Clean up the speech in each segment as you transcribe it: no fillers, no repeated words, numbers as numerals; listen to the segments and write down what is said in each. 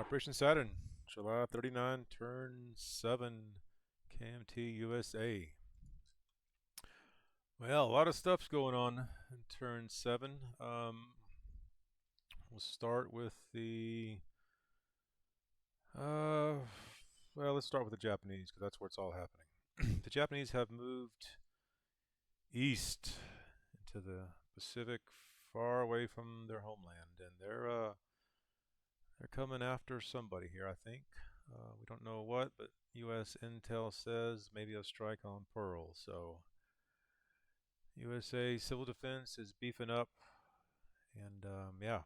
Operation Saturn, July 39, turn 7, KMT, USA. Well, a lot of stuff's going on in turn 7. We'll start with the, well, let's start with the Japanese because that's where it's all happening. The Japanese have moved east into the Pacific, far away from their homeland, and they're coming after somebody here, I think. We don't know what, but U.S. intel says maybe a strike on Pearl. So USA Civil Defense is beefing up, and yeah,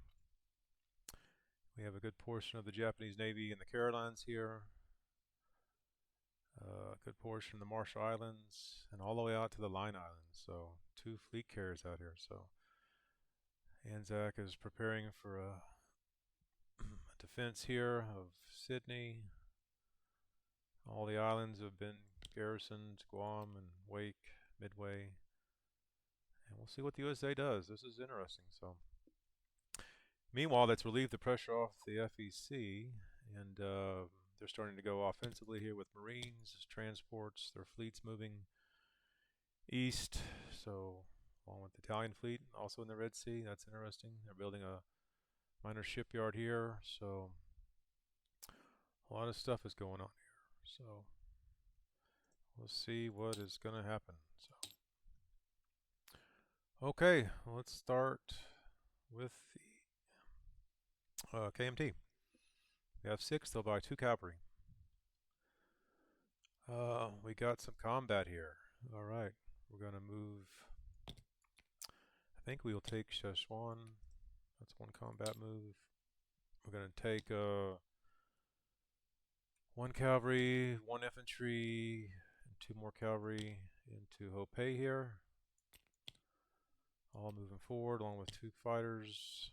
we have a good portion of the Japanese Navy in the Carolinas here, a good portion of the Marshall Islands, and all the way out to the Line Islands. So 2 fleet carriers out here. So Anzac is preparing for a defense here of Sydney. All the islands have been garrisoned, Guam and Wake, Midway, and we'll see what the USA does. This is interesting. So, meanwhile, that's relieved the pressure off the FEC, and they're starting to go offensively here with Marines, transports, their fleets moving east. So, along with the Italian fleet, also in the Red Sea. That's interesting. They're building a minor shipyard here. So, a lot of stuff is going on here. So we'll see what is going to happen. So okay, let's start with the KMT. We have 6. They'll buy 2 cavalry. We got some combat here. All right, we're going to move. I think we will take Szechuan. That's 1 combat move. We're going to take 1 cavalry, 1 infantry, and 2 more cavalry into Hope here. All moving forward along with 2 fighters.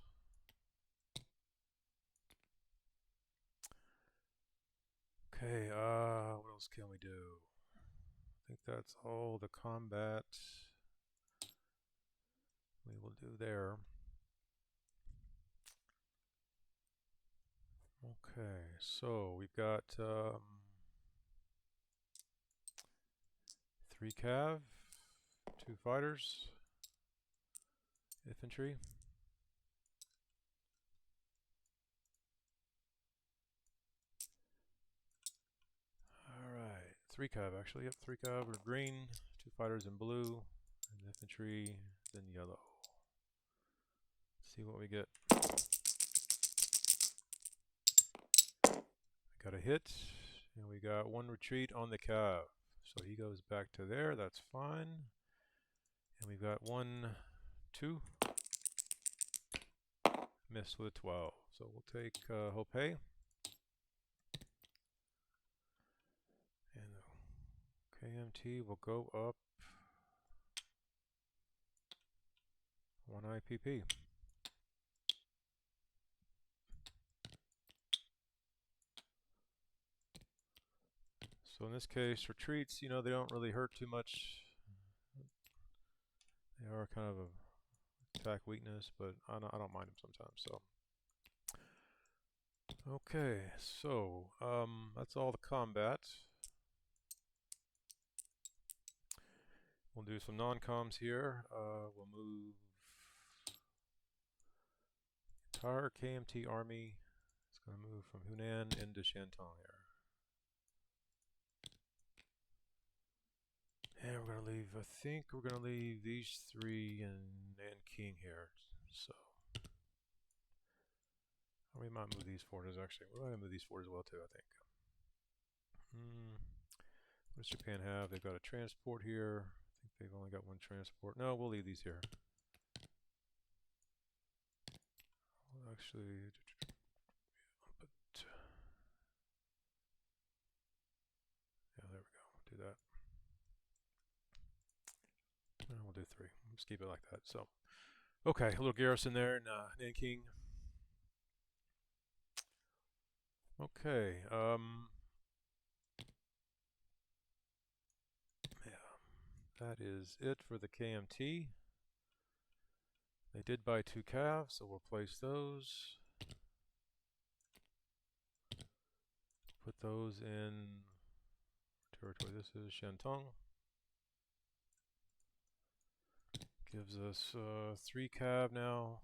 Okay, what else can we do? I think that's all the combat we will do there. Okay, so we've got 3 cav, 2 fighters, infantry. Alright, 3 cav actually. Yep, 3 cav are green, 2 fighters in blue, and infantry in yellow. Let's see what we get. Got a hit, and we got 1 retreat on the cav. So he goes back to there, that's fine. And we've got 1, 2. Missed with a 12. So we'll take Hope. And the KMT will go up 1 IPP. So in this case, retreats, you know, they don't really hurt too much. They are kind of a attack weakness, but I don't mind them sometimes. So okay, so that's all the combat. We'll do some non-coms here. We'll move entire KMT army. It's going to move from Hunan into Shantung here. And we're going to leave, I think we're going to leave these 3 in Nanking here. So we might move these forces actually. We're going to move these forces as well too, I think. What does Japan have? They've got a transport here. I think they've only got 1 transport. No, we'll leave these here. We'll actually put, yeah, there we go. We'll do that. We'll do 3. Just keep it like that. So, okay, a little garrison there in Nanking. Okay, yeah, that is it for the KMT. They did buy 2 calves, so we'll place those. put those in territory. This is Shantung. Gives us 3 cav now.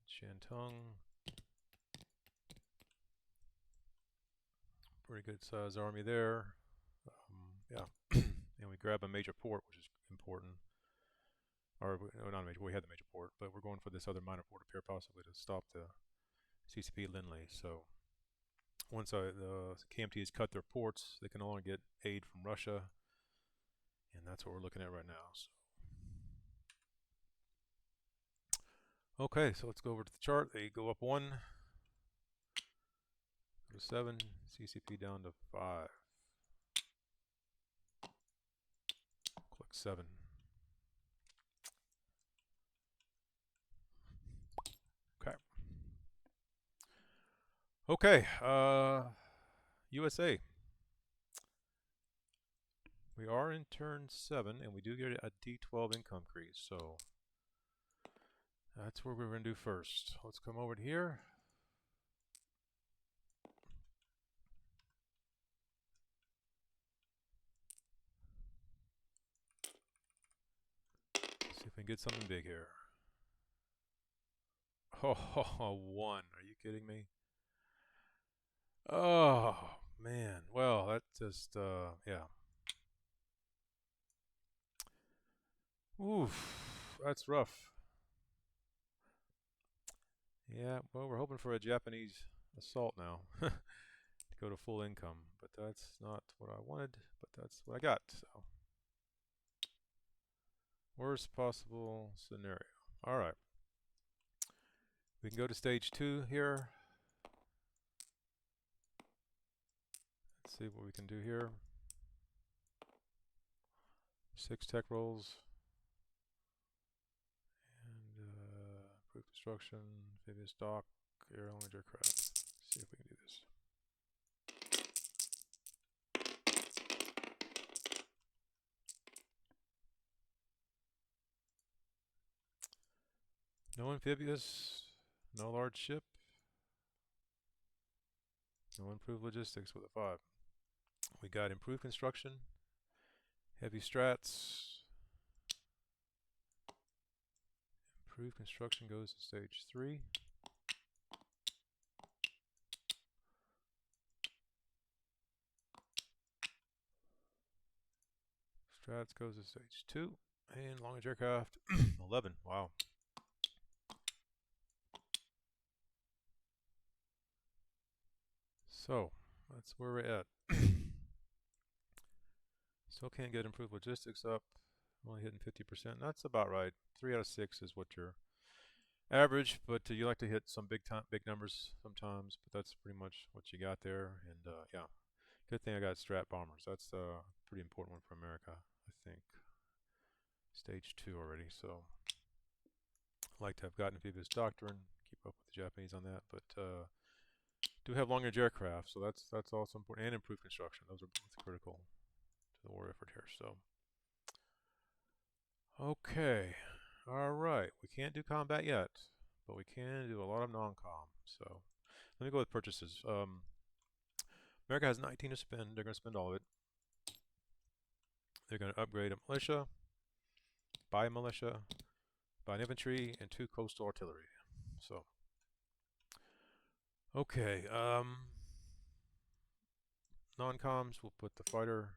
Shantung. Pretty good size army there. Yeah. And we grab a major port, which is important. Or no, not a major. We had the major port, but we're going for this other minor port up here, possibly to stop the CCP Lindley. So once the KMTs cut their ports, they can only get aid from Russia, and that's what we're looking at right now. So. Okay, so let's go over to the chart. They go up 1, go to 7, CCP down to 5. Click 7. Okay, USA. We are in turn 7, and we do get a D12 income increase, so that's where we're going to do first. Let's come over to here. See if we can get something big here. Oh, 1. Are you kidding me? Oh, man. Well, that just, yeah. Oof, that's rough. Yeah, well, we're hoping for a Japanese assault now to go to full income, but that's not what I wanted, but that's what I got, so. Worst possible scenario. All right. We can go to stage 2 here. Let's see what we can do here. 6 tech rolls. And improved construction, amphibious dock, air only aircraft. See if we can do this. No amphibious, no large ship, no improved logistics with a 5. We got improved construction, heavy strats. Improved construction goes to stage 3. Strats goes to stage 2. And long range aircraft, 11. Wow. So, that's where we're at. Still can't get improved logistics up. Only hitting 50%. That's about right. 3 out of 6 is what your average, but you like to hit some big numbers sometimes, but that's pretty much what you got there. And yeah, good thing I got strat bombers. That's a pretty important one for America, I think. Stage 2 already, so I'd like to have gotten amphibious doctrine, keep up with the Japanese on that, but do have long range aircraft, so that's also important, and improved construction. Those are both critical to the war effort here. So okay, all right, we can't do combat yet, but we can do a lot of non-com. So let me go with purchases. America has 19 to spend. They're going to spend all of it. They're going to upgrade a militia, buy an infantry, and 2 coastal artillery. So okay, non-coms, we'll put the fighter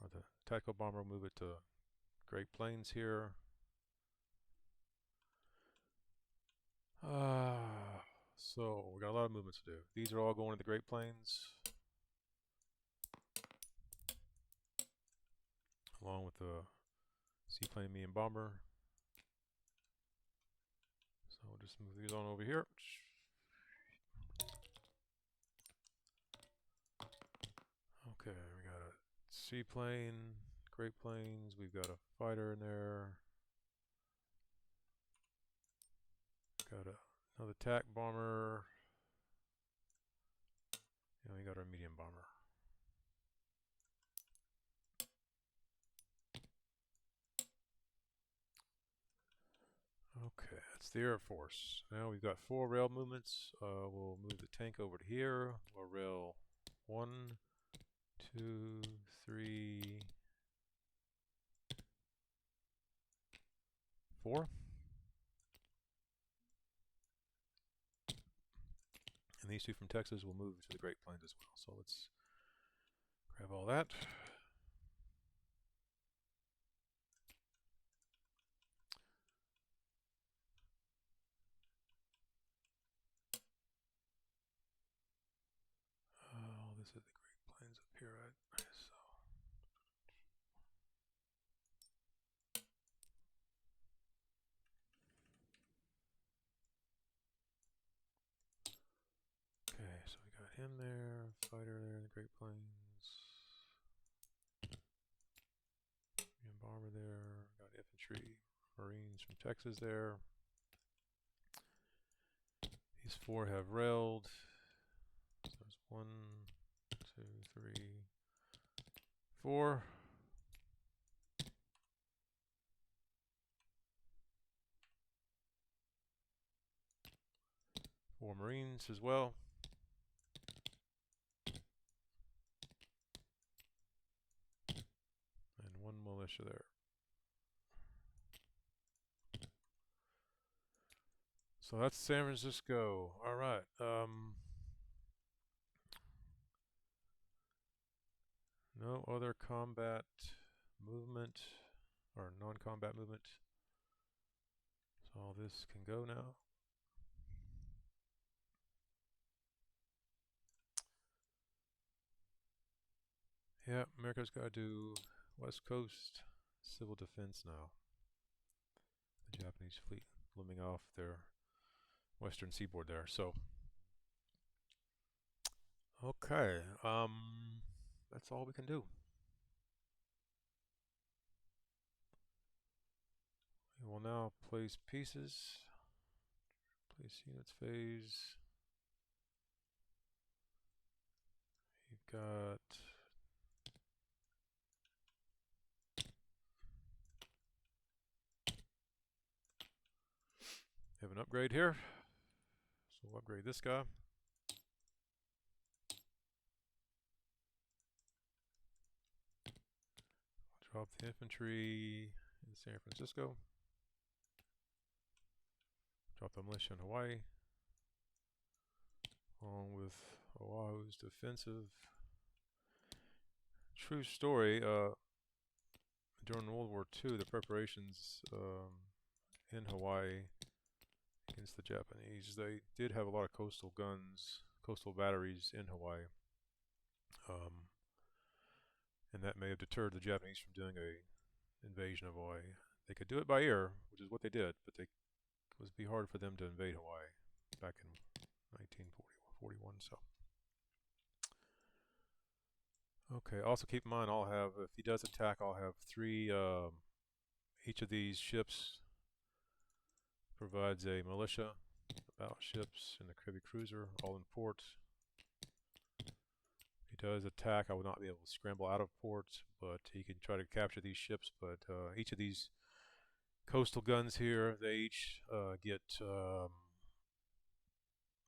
or the tactical bomber, move it to Great Plains here. So we got a lot of movements to do. These are all going to the Great Plains, along with the seaplane medium bomber. So we'll just move these on over here. Okay, we got a seaplane, Great Plains. We've got a fighter in there. Got another TAC bomber. And we got our medium bomber. Okay, that's the Air Force. Now we've got 4 rail movements. We'll move the tank over to here. We'll rail 1, 2, 3, 4. And these two from Texas will move to the Great Plains as well. So let's grab all that. Oh, this is the Great Plains up here, right? So okay, so we got him there, fighter there in the Great Plains, and bomber there. Got infantry, Marines from Texas there. These 4 have railed. So there's 1, 2, 3, 4. Four Marines as well. And 1 militia there. So that's San Francisco. All right. No other combat movement or non-combat movement. So all this can go now. Yeah, America's got to do West Coast civil defense now. The Japanese fleet looming off their western seaboard there. So, okay, that's all we can do. We will now place pieces. Place units phase. You've got have an upgrade here. So we'll upgrade this guy. Drop the infantry in San Francisco. Drop the militia in Hawaii. Along with Oahu's defensive. True story. During World War II, the preparations in Hawaii against the Japanese, they did have a lot of coastal guns, coastal batteries in Hawaii. And that may have deterred the Japanese from doing a invasion of Hawaii. They could do it by air, which is what they did, but it would be hard for them to invade Hawaii back in 1941. So, okay. Also keep in mind, I'll have, if he does attack, I'll have 3. Each of these ships provides a militia, battleships, and a heavy cruiser, all in port. If he does attack, I will not be able to scramble out of port, but he can try to capture these ships. But each of these coastal guns here, they each get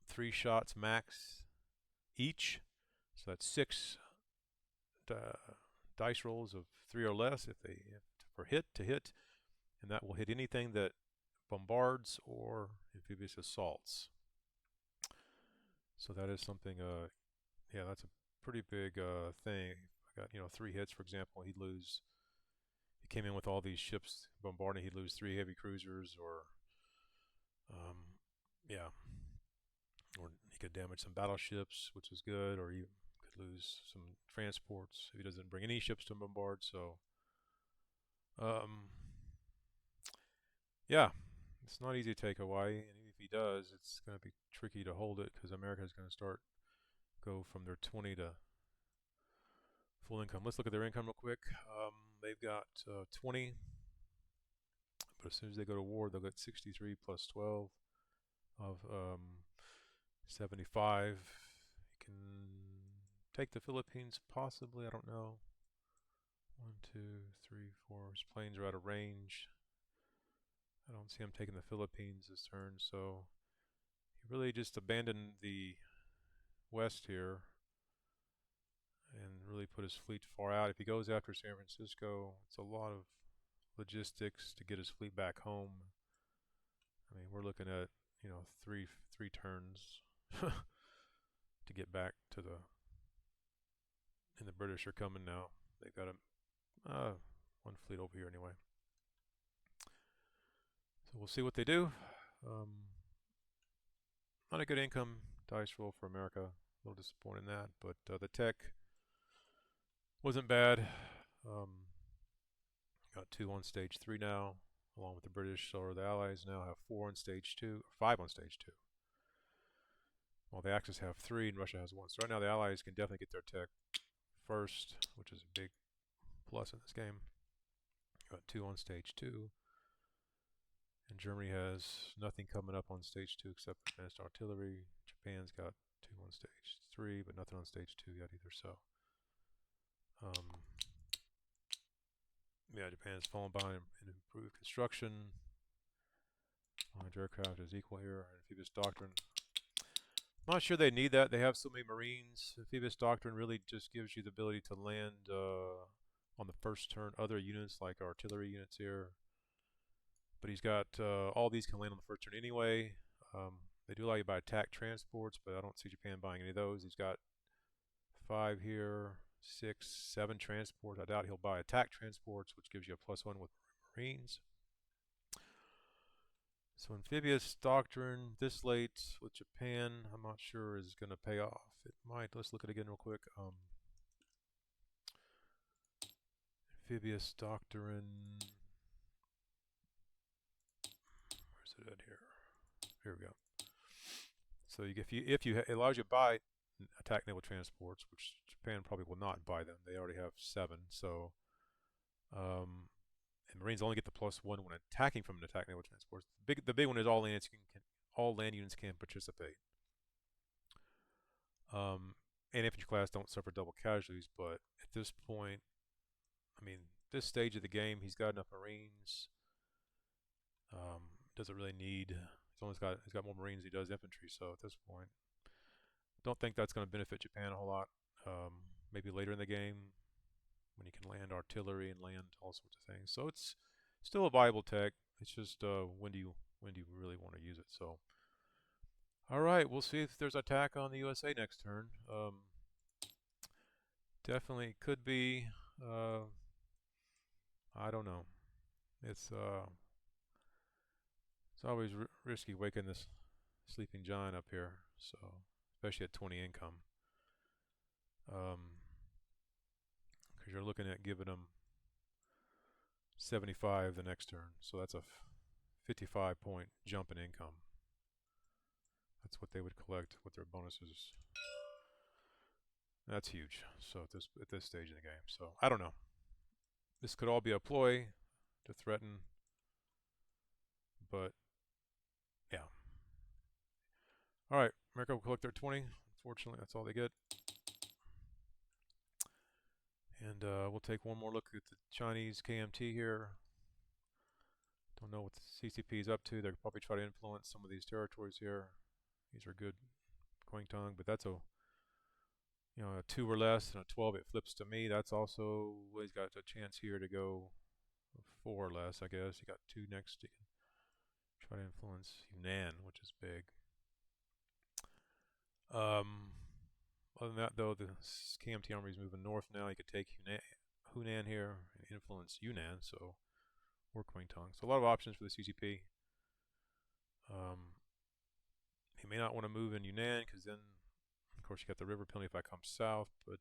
3 shots max each. So that's 6 dice rolls of 3 or less for hit, and that will hit anything that bombards or amphibious assaults. So that is something. Yeah, that's a pretty big thing. I got 3 hits, for example. He'd lose. He came in with all these ships bombarding. He'd lose 3 heavy cruisers, or yeah, or he could damage some battleships, which is good, or he could lose some transports if he doesn't bring any ships to bombard. So, yeah, it's not easy to take Hawaii, and even if he does, it's going to be tricky to hold it because America is going to go from their 20 to full income. Let's look at their income real quick. They've got 20, but as soon as they go to war, they'll get 63 plus 12 of 75. You can take the Philippines, possibly. I don't know. 1, 2, 3, 4. His planes are out of range. I don't see him taking the Philippines this turn, so he really just abandoned the west here. and really put his fleet far out. If he goes after San Francisco, it's a lot of logistics to get his fleet back home. I mean, we're looking at, you know, three turns to get back to the. And the British are coming now. They've got one fleet over here anyway. So we'll see what they do. Not a good income dice roll for America. A little disappointed in that, but the tech wasn't bad. Got 2 on stage 3 now, along with the British. So the Allies now have 4 on stage 2, or 5 on stage 2. Well, the Axis have 3 and Russia has 1. So right now the Allies can definitely get their tech first, which is a big plus in this game. Got 2 on stage 2. And Germany has nothing coming up on stage 2 except advanced artillery. Japan's got 2 on stage 3, but nothing on stage 2 yet either. So, yeah, Japan's fallen behind in improved construction. Large aircraft is equal here. Amphibious doctrine. I'm not sure they need that. They have so many Marines. Amphibious doctrine really just gives you the ability to land on the first turn other units like artillery units here. But he's got all these can land on the first turn anyway. They do allow you to buy attack transports, but I don't see Japan buying any of those. He's got 5 here, 6, 7 transports. I doubt he'll buy attack transports, which gives you a +1 with Marines. So amphibious doctrine this late with Japan, I'm not sure is going to pay off. It might. Let's look at it again real quick. Amphibious doctrine. Where's it at here? Here we go. So it allows you to buy attack naval transports, which Japan probably will not buy them. They already have 7. So, and Marines only get the +1 when attacking from an attack naval transport. The big one is all land units can participate. And infantry class don't suffer double casualties, but at this point, I mean, this stage of the game, he's got enough Marines. Doesn't really need. He's got more Marines than he does infantry. So at this point, don't think that's going to benefit Japan a whole lot. Maybe later in the game, when you can land artillery and land all sorts of things. So it's still a viable tech. It's just when do you really want to use it? So, all right, we'll see if there's attack on the USA next turn. Definitely could be. I don't know. It's always risky waking this sleeping giant up here. So especially at 20 income. Because you're looking at giving them 75 the next turn. So that's a 55-point jump in income. That's what they would collect with their bonuses. That's huge. So at this stage in the game. So I don't know. This could all be a ploy to threaten. But yeah. All right. America will collect their 20. Unfortunately, that's all they get. And we'll take one more look at the Chinese KMT here. Don't know what the CCP is up to. They'll probably try to influence some of these territories here. These are good Kuomintang, but that's a 2 or less and a 12. It flips to me. That's also he's got a chance here to go 4 or less. I guess you got 2 next. You can try to influence Yunnan, which is big. Other than that, though, the KMT army is moving north now. You could take Hunan here and influence Yunnan, so or Kuomintang. So a lot of options for the CCP. He may not want to move in Yunnan because then, of course, you got the river penalty if I come south. But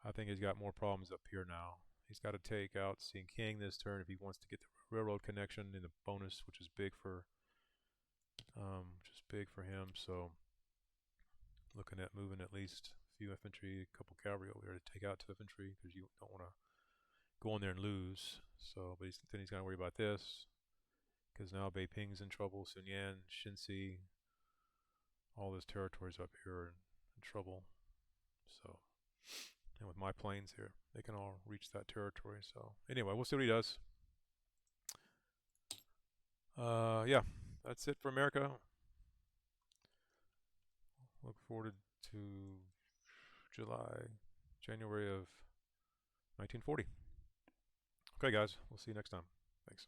I think he's got more problems up here now. He's got to take out King this turn if he wants to get the railroad connection in the bonus, which is big for him. So looking at moving at least a few infantry, a couple cavalry over there to take out 2 infantry because you don't want to go in there and lose. So, but then he's got to worry about this because now Beiping's in trouble, Sunyan, Shinsi, all those territories up here are in trouble. So, and with my planes here, they can all reach that territory. So, anyway, we'll see what he does. Yeah, that's it for America. Look forward to January of 1940. Okay, guys, we'll see you next time. Thanks.